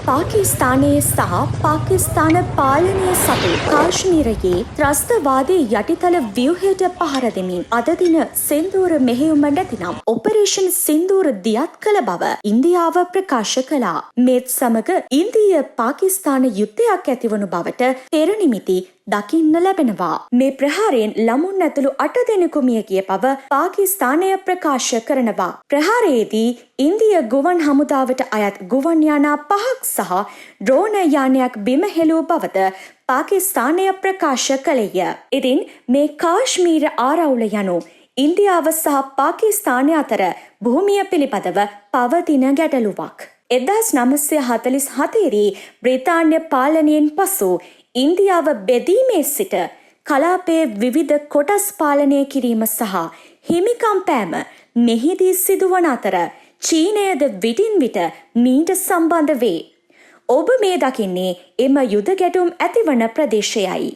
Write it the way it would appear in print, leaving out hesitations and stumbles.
පාකිස්තානයේ සහ පාකිස්තාන පාලනය සතු කාශ්මීරයේ ත්‍රස්තවාදී යටිතල ව්‍යුහයට පහර දෙමින් අද දින සින්දූර මෙහෙයුම නැතිනම් ඔපරේෂන් සින්දූර දියත් කළ බව ඉන්දියාව ප්‍රකාශ කළා. මේත් සමග ඉන්දීය පාකිස්තාන යුද්ධයක් ඇතිවනු බවට පෙරනිමිති දකින්න ලැබෙනවා. මේ ප්‍රහාරයෙන් ළමුන් ඇතුළු 8 දෙනෙකු මිය ගිය බව පාකිස්තානය ප්‍රකාශ කරනවා. ප්‍රහාරයේදී ඉන්දිය ගුවන් හමුදාවට අයත් ගුවන් යානා 5ක් සහ ඩ්‍රෝන යානයක් බිම හෙළූ බවද පාකිස්තානය ප්‍රකාශ කළේය. ඉතින් මේ කාශ්මීර ආරවුල යනු ඉන්දියාව සහ පාකිස්තානය අතර භූමිය පිළිබඳව පවතින ගැටලුවක්. 1947 දී බ්‍රිතාන්‍ය පාලනයෙන් පසු ඉන්දියාව බෙදීමේ සිට කලාපයේ විවිධ කොටස් පාලනය කිරීම සහ හිමිකම් පෑම මෙහිදී සිදුවන අතර චීනයද විටින් විට මීට සම්බන්ධ වේ. ඔබ මේ දකින්නේ එම යුද ගැටුම් ඇතිවන ප්‍රදේශයයි.